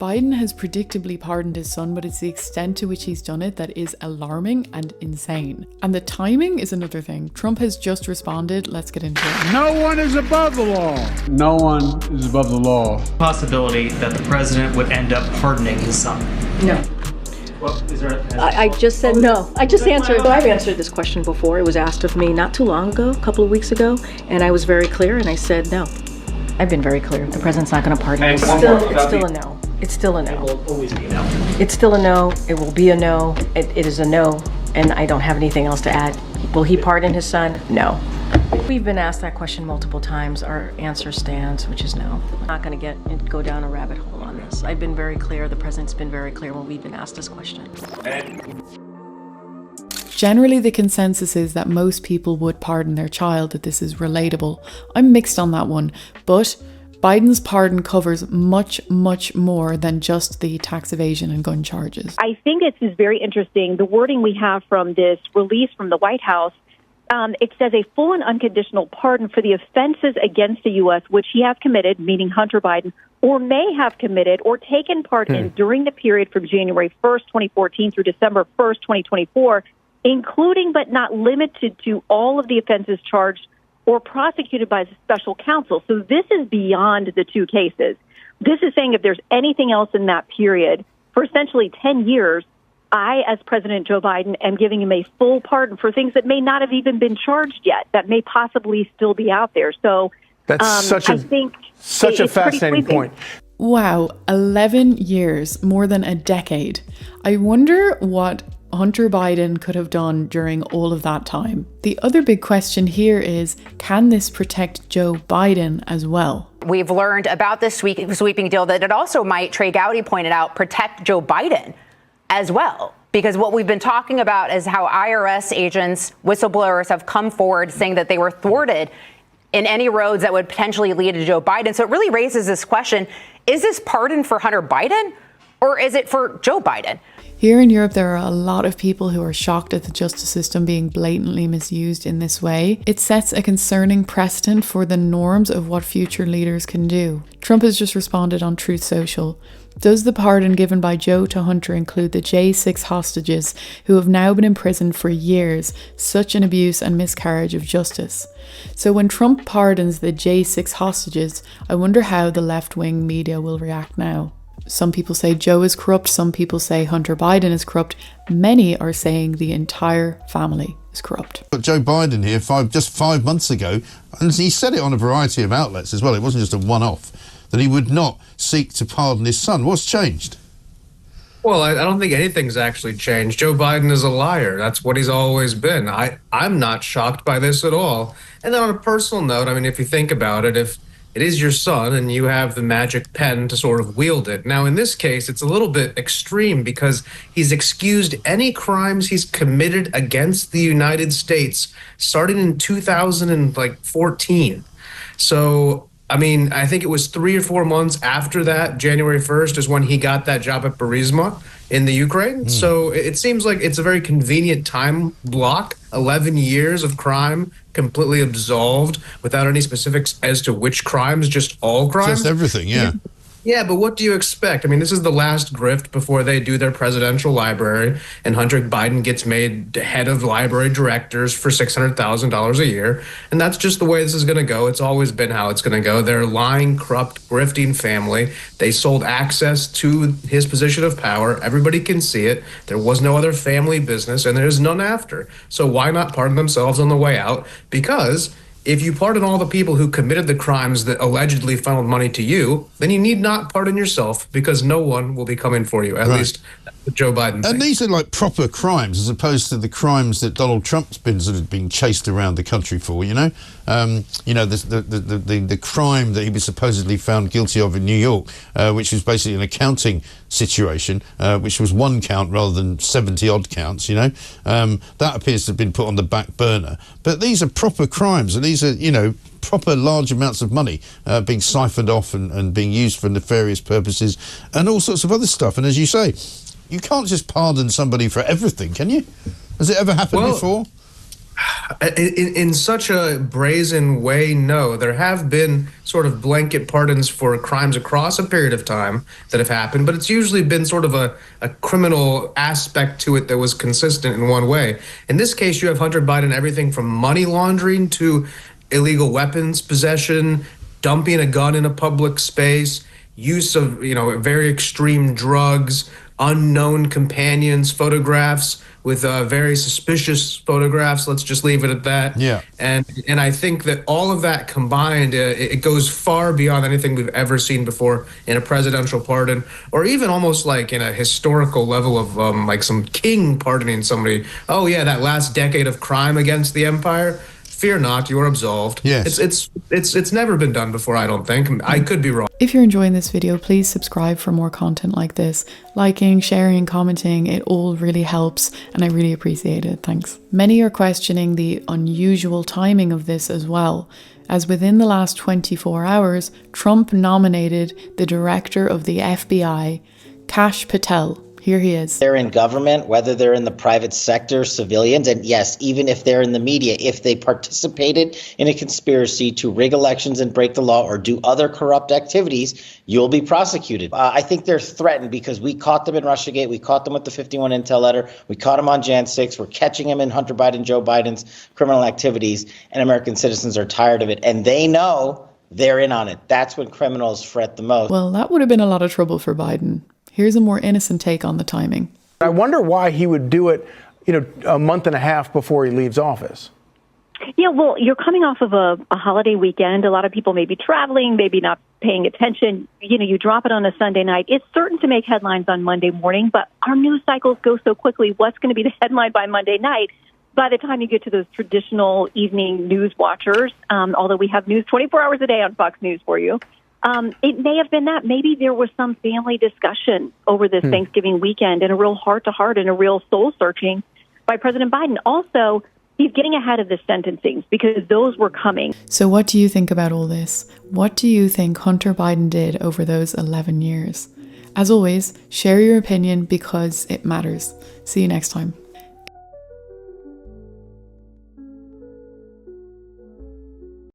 Biden has predictably pardoned his son, but it's the extent to which he's done it that is alarming and insane. And the timing is another thing. Trump has just responded. Let's get into it. No one is above the law. No one is above the law. Possibility that the president would end up pardoning his son. No. Well, is there I just said no. I just answered. I've answered this question before. It was asked of me not too long ago, a couple of weeks ago, and I was very clear, and I said no. I've been very clear. The president's not going to pardon him. It's still a no. It's still a no. It will always be a no. It's still a no. It will be a no. It is a no, and I don't have anything else to add. Will he pardon his son? No. We've been asked that question multiple times. Our answer stands, which is no. I'm not going to go down a rabbit hole on this. I've been very clear. The president's been very clear when we've been asked this question. Generally, the consensus is that most people would pardon their child, that this is relatable. I'm mixed on that one, but Biden's pardon covers much, much more than just the tax evasion and gun charges. I think this is very interesting. The wording we have from this release from the White House, it says a full and unconditional pardon for the offenses against the U.S. which he has committed, meaning Hunter Biden, or may have committed or taken part in during the period from January 1st, 2014 through December 1st, 2024, including but not limited to all of the offenses charged or prosecuted by the special counsel. So this is beyond the two cases. This is saying if there's anything else in that period, for essentially 10 years, I, as President Joe Biden, am giving him a full pardon for things that may not have even been charged yet, that may possibly still be out there. So that's such a fascinating point. Wow, 11 years, more than a decade. I wonder what Hunter Biden could have done during all of that time. The other big question here is, can this protect Joe Biden as well? We've learned about this sweeping deal that it also might, Trey Gowdy pointed out, protect Joe Biden as well. Because what we've been talking about is how IRS agents, whistleblowers have come forward saying that they were thwarted in any roads that would potentially lead to Joe Biden. So it really raises this question, is this pardon for Hunter Biden or is it for Joe Biden? Here in Europe, there are a lot of people who are shocked at the justice system being blatantly misused in this way. It sets a concerning precedent for the norms of what future leaders can do. Trump has just responded on Truth Social. Does the pardon given by Joe to Hunter include the J6 hostages who have now been imprisoned for years? Such an abuse and miscarriage of justice. So when Trump pardons the J6 hostages, I wonder how the left-wing media will react now. Some people say Joe is corrupt, some people say Hunter Biden is corrupt. Many are saying the entire family is corrupt. But Joe Biden here, just 5 months ago, and he said it on a variety of outlets as well, it wasn't just a one-off, that he would not seek to pardon his son. What's changed? Well, I don't think anything's actually changed. Joe Biden is a liar. That's what he's always been. I'm not shocked by this at all. And then on a personal note, I mean, if you think about it, if it is your son and you have the magic pen to sort of wield it. Now, in this case, it's a little bit extreme because he's excused any crimes he's committed against the United States starting in 2014. So, I mean, I think it was 3 or 4 months after that, January 1st is when he got that job at Burisma in the Ukraine. So it seems like it's a very convenient time block, 11 years of crime, completely absolved without any specifics as to which crimes, just all crimes. Just everything, yeah. Yeah, but what do you expect? I mean, this is the last grift before they do their presidential library, and Hunter Biden gets made head of library directors for $600,000 a year, and that's just the way this is going to go. It's always been how it's going to go. They're a lying, corrupt, grifting family. They sold access to his position of power. Everybody can see it. There was no other family business, and there's none after. So why not pardon themselves on the way out? Because if you pardon all the people who committed the crimes that allegedly funneled money to you, then you need not pardon yourself because no one will be coming for you. At least that's what Joe Biden thinks. And these are like proper crimes as opposed to the crimes that Donald Trump's been sort of being chased around the country for, you know? The crime that he was supposedly found guilty of in New York, which was basically an accounting situation, which was one count rather than 70-odd counts, you know? That appears to have been put on the back burner. But these are proper crimes, and these are, you know, proper large amounts of money being siphoned off and being used for nefarious purposes and all sorts of other stuff. And as you say, you can't just pardon somebody for everything, can you? Has it ever happened before? In such a brazen way, no. There have been sort of blanket pardons for crimes across a period of time that have happened, but it's usually been sort of a criminal aspect to it that was consistent in one way. In this case, you have Hunter Biden, everything from money laundering to illegal weapons possession, dumping a gun in a public space, use of, very extreme drugs, unknown companions, photographs with very suspicious photographs. Let's just leave it at that. Yeah. And I think that all of that combined, it goes far beyond anything we've ever seen before in a presidential pardon, or even almost like in a historical level of like some king pardoning somebody. Oh yeah, that last decade of crime against the empire. Fear not, you are absolved. Yes. It's never been done before, I don't think. I could be wrong. If you're enjoying this video, please subscribe for more content like this. Liking, sharing, commenting, it all really helps and I really appreciate it. Thanks. Many are questioning the unusual timing of this as well, as within the last 24 hours, Trump nominated the director of the FBI, Kash Patel. Here he is. They're in government, whether they're in the private sector, civilians, and yes, even if they're in the media, if they participated in a conspiracy to rig elections and break the law or do other corrupt activities, you'll be prosecuted. I think they're threatened because we caught them in Russiagate. We caught them with the 51 Intel letter. We caught them on Jan 6. We're catching them in Hunter Biden, Joe Biden's criminal activities, and American citizens are tired of it. And they know they're in on it. That's when criminals fret the most. Well, that would have been a lot of trouble for Biden. Here's a more innocent take on the timing. I wonder why he would do it, a month and a half before he leaves office. Yeah, well, you're coming off of a holiday weekend. A lot of people may be traveling, maybe not paying attention. You drop it on a Sunday night. It's certain to make headlines on Monday morning, but our news cycles go so quickly. What's going to be the headline by Monday night? By the time you get to those traditional evening news watchers, although we have news 24 hours a day on Fox News for you, it may have been that. Maybe there was some family discussion over this Thanksgiving weekend and a real heart-to-heart and a real soul-searching by President Biden. Also, he's getting ahead of the sentencings because those were coming. So what do you think about all this? What do you think Hunter Biden did over those 11 years? As always, share your opinion because it matters. See you next time.